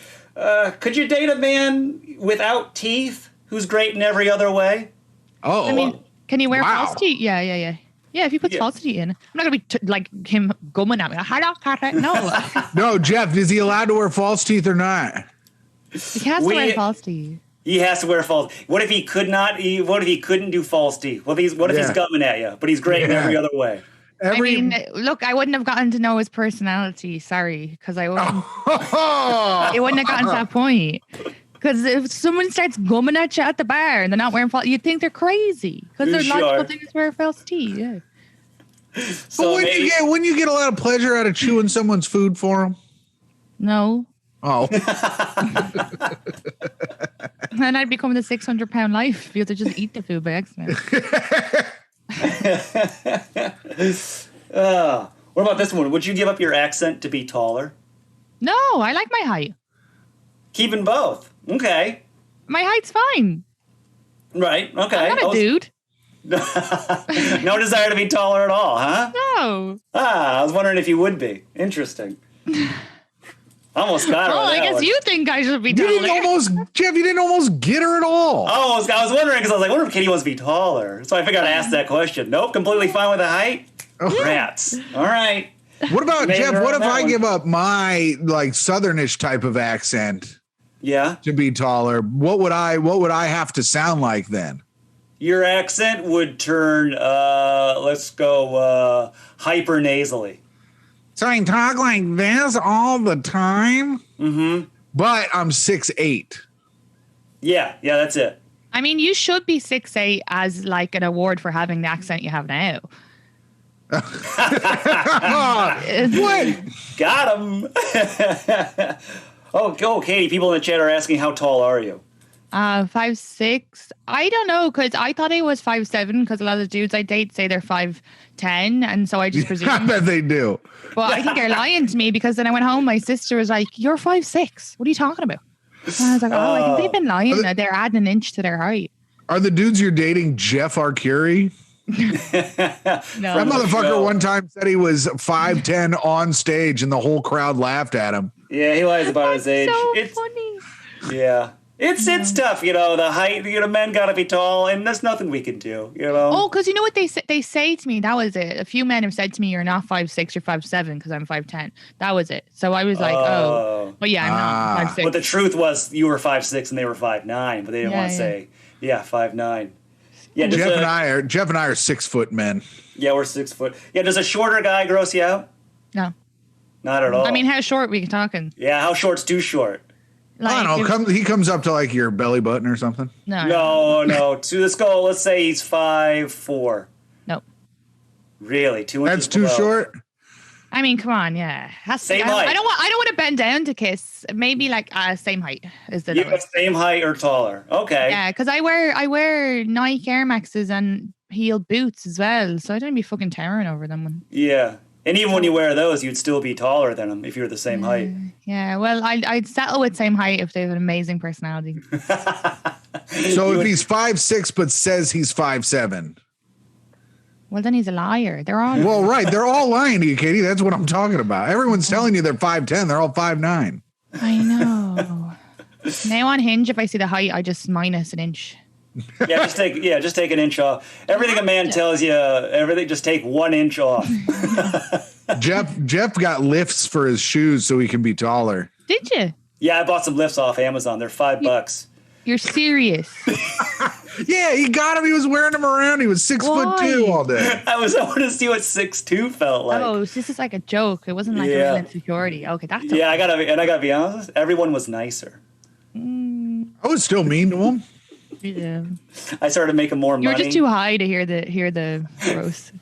Could you date a man without teeth who's great in every other way? Oh, I mean, can you wear wow. false teeth? Yeah. Yeah, if he puts false teeth in, I'm not gonna be like him gumming at me. Hello, Carter. No, No, Jeff, is he allowed to wear false teeth or not? he has to wear false teeth. He has to wear false. What if he could not? What if he couldn't do false teeth? What if he's gumming at you, but he's great in every other way? I mean, look, I wouldn't have gotten to know his personality. Sorry, because I wouldn't. It wouldn't have gotten to that point. Because if someone starts gumming at you at the bar and they're not wearing false, you'd think they're crazy. Because their logical thing is wear false teeth. Yeah. So wouldn't you get a lot of pleasure out of chewing someone's food for them? No. Oh. And I'd become the 600-pound life if you had to just eat the food by accident. What about this one? Would you give up your accent to be taller? No, I like my height. Keeping both. Okay. My height's fine. Right. Okay. I'm not a dude. No desire to be taller at all, huh? No. I was wondering if you would be. Interesting. Almost got her. Oh, I guess you think I should be taller. Jeff, you didn't almost get her at all. Oh, I was wondering because I was like, I wonder if Katie wants to be taller. So I figured I'd ask that question. Nope, completely fine with the height. Rats. All right. What about Jeff? What if I give up my like southernish type of accent? Yeah. To be taller, what would I have to sound like then? Your accent would turn let's go hyper nasally. So I talk like this all the time? Mm-hmm. But I'm 6'8". Yeah, that's it. I mean, you should be 6'8" as like an award for having the accent you have now. What? Got him. Oh, Katie, people in the chat are asking, how tall are you? 5'6". I don't know, because I thought I was 5'7", because a lot of the dudes I date say they're 5'10", and so I just presume. I bet they do. Well, I think they're lying to me, because then I went home, my sister was like, "You're 5'6". What are you talking about? And I was like, I think they've been lying. They're adding an inch to their height. Are the dudes you're dating Jeff Arcuri? No. That motherfucker one time said he was 5'10" on stage, and the whole crowd laughed at him. Yeah, he lies about his age. So funny. Yeah. It's tough, the height, men gotta be tall, and there's nothing we can do, Oh, because you know what they say to me? That was it. A few men have said to me, "You're not 5'6", you're 5'7", because I'm 5'10". That was it. So I was like, but yeah, I'm not 5'6". But the truth was you were 5'6" and they were 5'9", but they didn't want to say, 5'9". Yeah, Jeff and I are 6 foot men. Yeah, we're 6 foot. Yeah, does a shorter guy gross you out? No. Not at all. I mean, how short we talking? Yeah, how short's too short? Like, I don't know. He comes up to like your belly button or something. No. Let's go. Let's say he's 5'4". Nope. Really? 2 inches That's too short? I mean, come on, yeah. Same height. I don't want to bend down to kiss. Maybe like same height is the lowest. Same height or taller. Okay. Yeah, because I wear Nike Air Maxes and heel boots as well, so I don't be fucking towering over them. Yeah. And even when you wear those, you'd still be taller than them if you were the same height. Yeah, well, I'd settle with same height if they have an amazing personality. So if he's 5'6", but says he's 5'7". Well, then he's a liar. They're all well, right. They're all lying to you, Katie. That's what I'm talking about. Everyone's telling you they're 5'10". They're all 5'9". I know. Now on Hinge, if I see the height, I just minus an inch. Just take an inch off. Everything a man tells you, just take 1 inch off. Jeff got lifts for his shoes so he can be taller. Did you? Yeah, I bought some lifts off Amazon. They're $5. You're serious? Yeah, he got him. He was wearing them around. He was 6'2" all day. I want to see what 6'2" felt like. Oh, this is like a joke. It wasn't like real insecurity. Okay, that's okay. Yeah. I gotta be honest. Everyone was nicer. I was still mean to him. Yeah. I started making more money. You were just too high to hear the roast.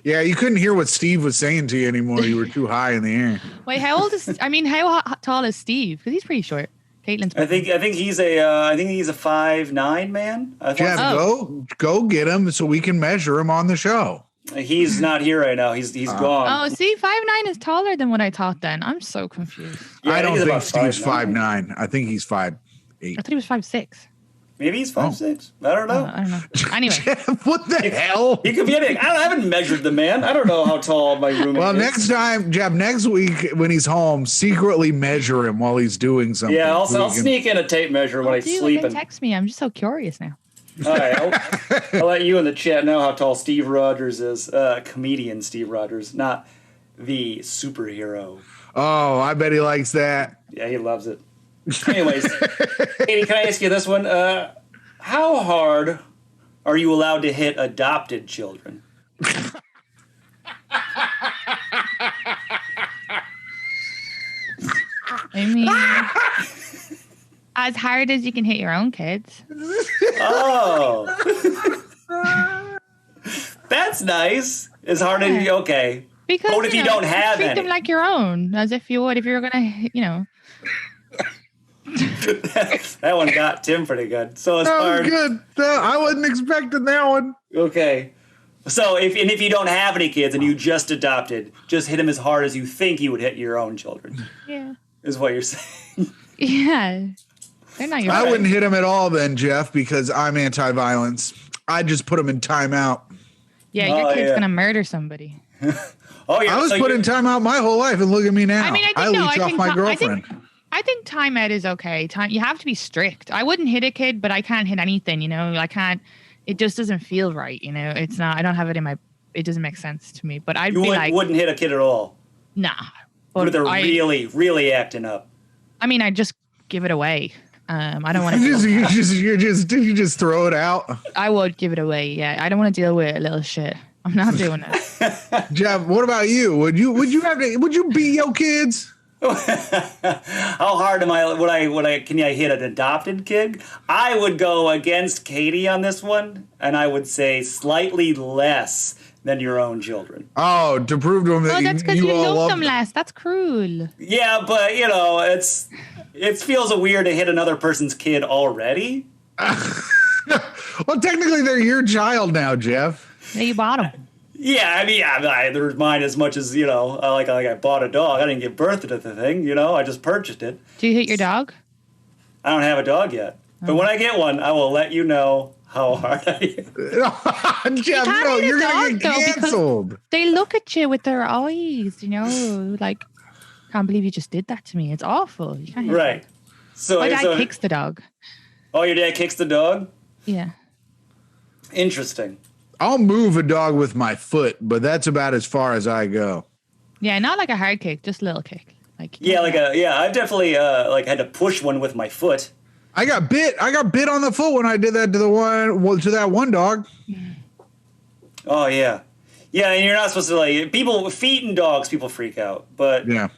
Yeah, you couldn't hear what Steve was saying to you anymore. You were too high in the air. Wait, how tall is Steve? Because he's pretty short. Caitlin's. I think he's a 5'9" man. Jeff, go get him so we can measure him on the show. He's not here right now. He's gone. Oh, see, 5'9" is taller than what I thought. Then I'm so confused. Yeah, I don't think Steve's 5'9". I think he's 5'8". I thought he was 5'6". Maybe he's 5'6". I don't know. I don't know. Anyway, Jeff, what the hell? He could be anything. I haven't measured the man. I don't know how tall my roommate is. Well, next time, Jeff, next week when he's home, secretly measure him while he's doing something. Yeah, I'll sneak in a tape measure when I'm sleeping. Text me. I'm just so curious now. All right, I'll let you in the chat know how tall Steve Rogers is. Comedian Steve Rogers, not the superhero. Oh, I bet he likes that. Yeah, he loves it. Anyways, Katie, can I ask you this one? How hard are you allowed to hit adopted children? I mean, as hard as you can hit your own kids. Oh. That's nice. As hard as you, okay. Because But what if you don't have treat any? them like your own, as if you would if you were gonna, That one got Tim pretty good. So it's That hard. was good. I wasn't expecting that one. Okay. So if you don't have any kids and you just adopted, just hit them as hard as you think you would hit your own children. Yeah. Is what you're saying. Yeah. They're not your I friends. wouldn't hit him at all then, Jeff, because I'm anti-violence. I'd just put him in timeout. Yeah, your Oh, kid's yeah. gonna murder somebody. Oh, yeah. I was so put in timeout my whole life, and look at me now. I mean, I leech off my girlfriend. I think timeout is okay. You have to be strict. I wouldn't hit a kid, but I can't hit anything. I can't. It just doesn't feel right. It's not. I don't have it in my. It doesn't make sense to me. But I'd you be like, wouldn't hit a kid at all. nah. But But they're really, really acting up. I mean, I just give it away. I don't want You to. you just throw it out. I would give it away. Yeah, I don't want to deal with a little shit. I'm not doing it. Jeff, what about you? Would you beat your kids? How hard am I? Can I hit an adopted kid? I would go against Katie on this one, and I would say slightly less than your own children. Oh, to prove to them that Oh, that's because you all love them them. less. That's cruel. Yeah, but it feels weird to hit another person's kid already. Well, technically, they're your child now, Jeff. Yeah, you bought them. Yeah, I mean, they're mine as much as like I bought a dog. I didn't give birth to the thing. I just purchased it. Do you hit your dog? I don't have a dog yet, but when I get one, I will let you know how hard I hit. Jeff, can't no, hit a you're gonna dog, get though, because canceled. They look at you with their eyes, like, can't believe you just did that to me. It's awful. You can't hit Right. So My dad kicks the dog. Oh, your dad kicks the dog? Yeah. Interesting. I'll move a dog with my foot, but that's about as far as I go. Yeah, not like a hard kick, just a little kick. Like I've definitely had to push one with my foot. I got bit on the foot when I did that to that one dog. Oh yeah. Yeah, and you're not supposed to feet and dogs, people freak out. But Yeah.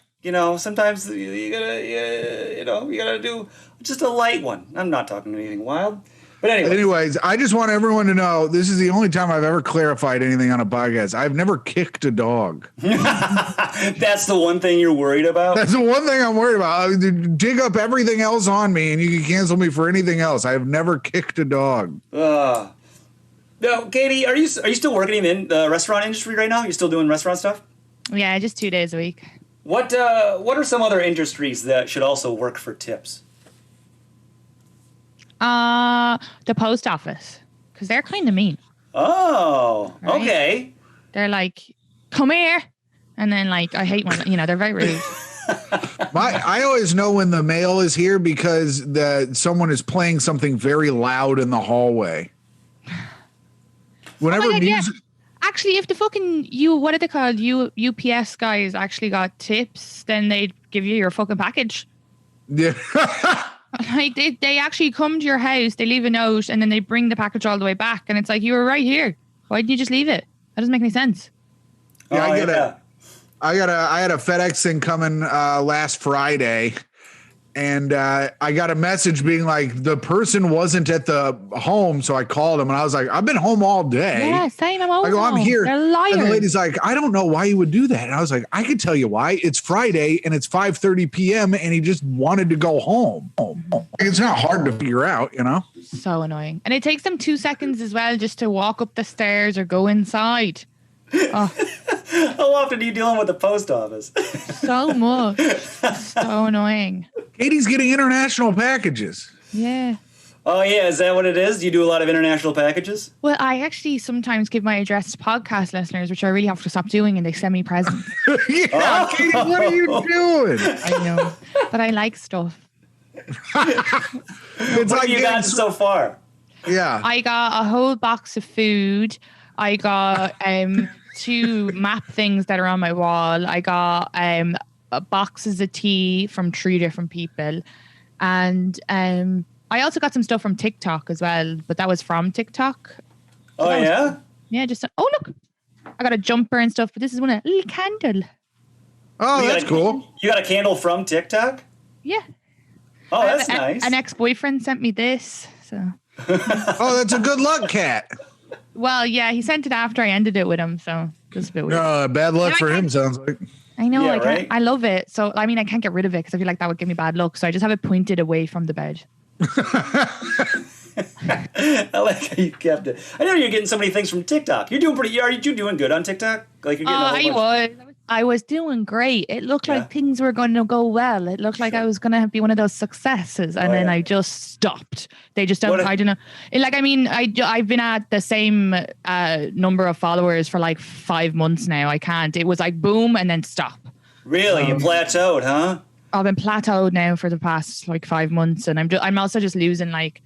sometimes you gotta do just a light one. I'm not talking anything wild. But Anyways, I just want everyone to know this is the only time I've ever clarified anything on a podcast. I've never kicked a dog. That's the one thing you're worried about? That's the one thing I'm worried about. I dig up everything else on me and you can cancel me for anything else. I've never kicked a dog. No, Katie, are you still working in the restaurant industry right now? You still doing restaurant stuff? Yeah, just 2 days a week. What are some other industries that should also work for tips? The post office, because they're kind of mean. Oh, Right? okay. They're like, come here. And then I hate when, they're very rude. I always know when the mail is here because someone is playing something very loud in the hallway. Whenever God, yeah. music, Actually, if the fucking what are they called? UPS guys actually got tips, then they'd give you your fucking package. yeah. Like they actually come to your house, they leave a note, and then they bring the package all the way back. And it's like, you were right here. Why didn't you just leave it? That doesn't make any sense. Yeah, Oh, I had a FedEx thing coming last Friday, and I got a message being like the person wasn't at the home, so I called him and I was like, I've been home all day. Yeah, same. I'm I go, I'm here. They're liars. And the lady's like, I don't know why you would do that. And I was like, I could tell you why. It's Friday and it's 5:30 p.m. and he just wanted to go home. It's not hard to figure out, So annoying. And it takes them 2 seconds as well just to walk up the stairs or go inside. Oh, How often are you dealing with the post office? so much. So annoying. Katie's getting international packages. Yeah. Oh, yeah. Is that what it is? Do you do a lot of international packages? Well, I actually sometimes give my address to podcast listeners, which I really have to stop doing, and they send me presents. Yeah, Katie, what are you doing? I know. But I like stuff. It's What have you getting gotten so far? Yeah. I got a whole box of food. I got 2 map things that are on my wall. I got boxes of tea from 3 different people. And I also got some stuff from TikTok as well, but that was from TikTok. Oh, yeah? Yeah, just oh look. I got a jumper and stuff, but this is one a little candle. Oh, that's cool. You got a candle from TikTok? Yeah. Oh, that's nice. An ex-boyfriend sent me this. So Oh, that's a good luck cat. well, yeah, he sent it after I ended it with him, so just a bit weird. Bad luck for him, sounds like. I know, Yeah, right? I love it. So I mean I can't get rid of it because I feel like that would give me bad luck. So I just have it pointed away from the bed. I like how you kept it. I know you're getting so many things from TikTok. You're doing pretty. Are you doing good on TikTok? Like you're getting a whole bunch. I was doing great. It looked like things were going to go well. It looked like I was going to be one of those successes, and then I just stopped. They just don't. I don't know. I've been at the same number of followers for like 5 months now. I can't. It was like boom and then stop. Really, you plateaued, huh? I've been plateaued now for the past like 5 months, and I'm also just losing like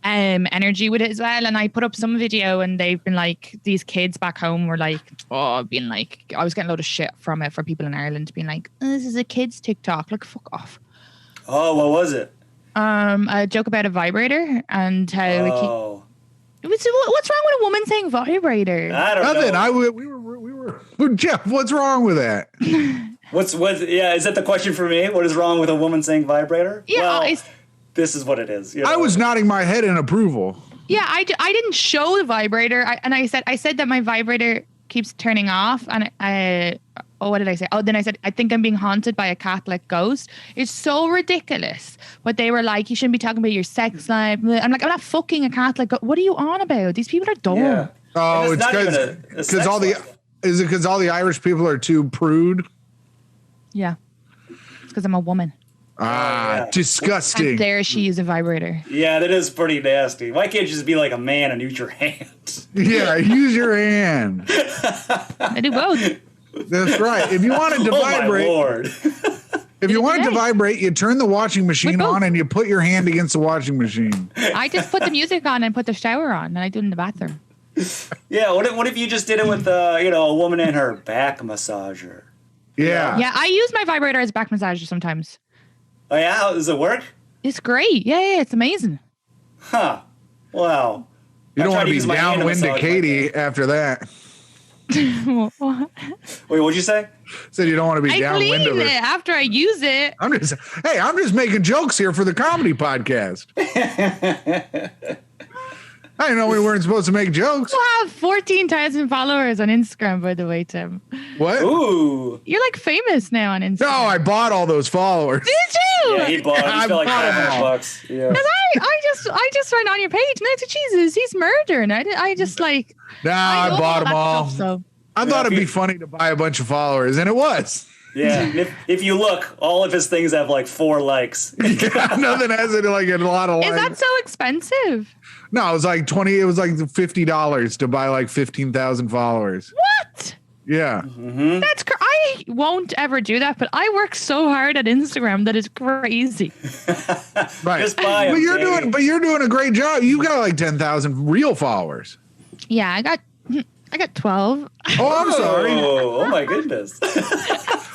energy with it as well. And I put up some video, and they've been like, these kids back home were like, being like, I was getting a load of shit from it for people in Ireland being like, this is a kid's TikTok, like fuck off. Oh, what was it? A joke about a vibrator and how what's wrong with a woman saying vibrator? I don't Nothing. know. We were Jeff, what's wrong with that? Is that the question for me? What is wrong with a woman saying vibrator? Yeah, well, this is what it is. You know? I was nodding my head in approval. Yeah, I didn't show the vibrator. I said that my vibrator keeps turning off. And what did I say? Oh, then I said, I think I'm being haunted by a Catholic ghost. It's so ridiculous. But they were like, you shouldn't be talking about your sex life. I'm like, I'm not fucking a Catholic. What are you on about? These people are dumb. Yeah. Oh, it's because all the is it because all the Irish people are too prude? Yeah, it's because I'm a woman. Disgusting. And there she is a vibrator. Yeah, that is pretty nasty. Why can't you just be like a man and use your hand? Yeah, use your hand. I do both. That's right. If you wanted to vibrate, my Lord. If you wanted to vibrate, you turn the washing machine on and you put your hand against the washing machine. I just put the music on and put the shower on, and I do it in the bathroom. Yeah, what if you just did it with a woman and her back massager? Yeah. Yeah, I use my vibrator as a back massager sometimes. Oh yeah, how does it work? It's great. Yeah, it's amazing. Huh. Wow. You don't want to be downwind to Katie after that. Wait, what'd you say? Said you don't want to be downwind of it her. after I use it. I'm just making jokes here for the comedy podcast. I didn't know we weren't supposed to make jokes. You have 14,000 followers on Instagram, by the way, Tim. What? Ooh. You're like famous now on Instagram. No, I bought all those followers. Did you? Yeah, he bought it. He spent like $500. Yeah. I just went on your page and I said, Jesus, he's murdering. I just like. Nah, I bought them all. So. I thought it'd be funny to buy a bunch of followers, and it was. Yeah, if you look, all of his things have like 4 likes. Nothing has it like a lot of likes. Is that so expensive? No, it was like $50 to buy like 15,000 followers. What? Yeah. Mm-hmm. That's I won't ever do that, but I work so hard at Instagram that it's crazy. Right. Just buy them, but you're doing a great job. You got like 10,000 real followers. Yeah, I got 12. Oh, I'm sorry. Oh my goodness.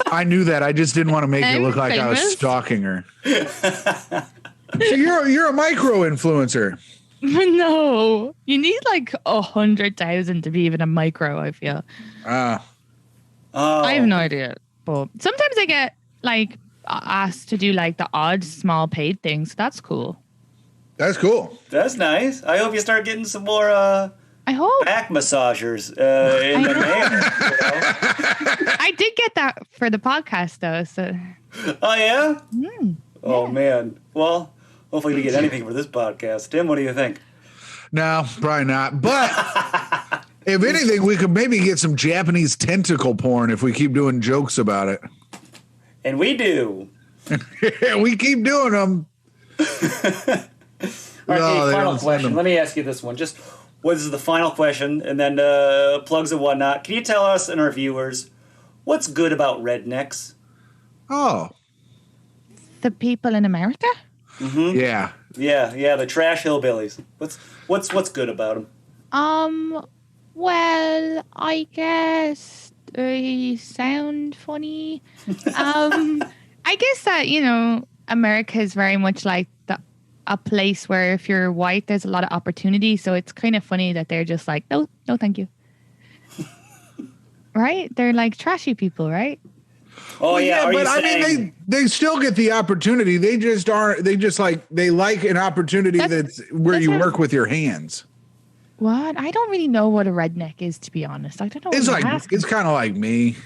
I knew that. I just didn't want to make it I'm look like I was famous. stalking her. So you're a micro influencer. No, you need like 100,000 to be even a micro. I feel. Oh. I have no idea, but sometimes I get like asked to do like the odd small paid things. That's cool. That's cool. That's nice. I hope you start getting some more I hope. back massagers in the mail. I did get that for the podcast though. So. Oh yeah. Oh yeah. man. Well, hopefully we get anything for this podcast. Tim, what do you think? No, probably not. But if anything, we could maybe get some Japanese tentacle porn if we keep doing jokes about it. And we do. We keep doing them. All right, No, they final don't send question. them. Let me ask you this one. Just what is the final question, and then plugs and whatnot. Can you tell us and our viewers what's good about rednecks? Oh, The people in America? yeah. Yeah, the trash hillbillies. What's good about them? Well, I guess they sound funny. I guess that, America is very much like a place where if you're white, there's a lot of opportunity. So it's kind of funny that they're just like, no, thank you. Right? They're like trashy people, right? Oh yeah, but I mean, they still get the opportunity. They just aren't. They like an opportunity that's where you work with your hands. What? I don't really know what a redneck is, to be honest. I don't know. It's kind of like me.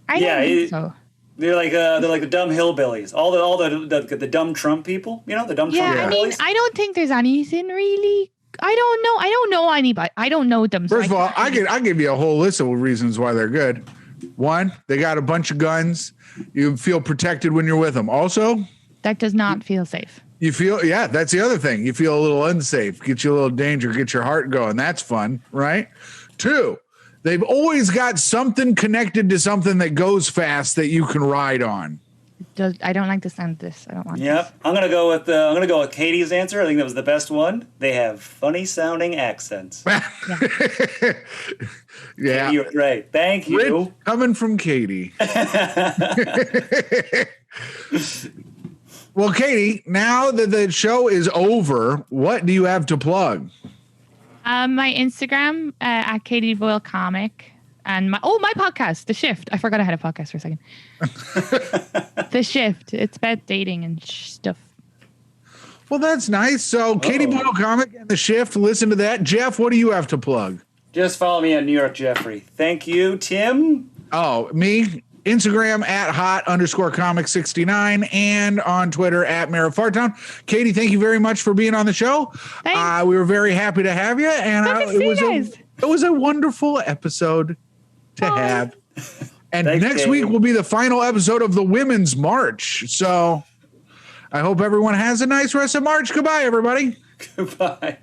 I don't think so. They're like the dumb hillbillies. All the dumb Trump people. The dumb Trump hillbillies. I mean, I don't think there's anything really. I don't know anybody. I don't know them. First of all, I give you a whole list of reasons why they're good. One, they got a bunch of guns. You feel protected when you're with them. Also, that does not feel safe. You feel, that's the other thing. You feel a little unsafe, get you a little danger, get your heart going. That's fun, right? Two, they've always got something connected to something that goes fast that you can ride on. I don't like the sound of this. I don't want. Yep, this. I'm gonna go with Katie's answer. I think that was the best one. They have funny sounding accents. Yeah, you're great. Thank you. Rich, coming from Katie. Well, Katie, now that the show is over, what do you have to plug? My Instagram at Katie Boyle Comic. And my podcast, The Shift. I forgot I had a podcast for a second. The Shift. It's about dating and stuff. Well, that's nice. So, Katie Boyle Comic and The Shift. Listen to that. Jeff, what do you have to plug? Just follow me on New York Jeffrey. Thank you, Tim. Oh, me? Instagram at hot_comic69 and on Twitter at Mayor of Fartown. Katie, thank you very much for being on the show. Thanks. We were very happy to have you. And it was a wonderful episode to have. And Thanks, next Katie. week will be the final episode of the Women's March. So I hope everyone has a nice rest of March. Goodbye, everybody. Goodbye.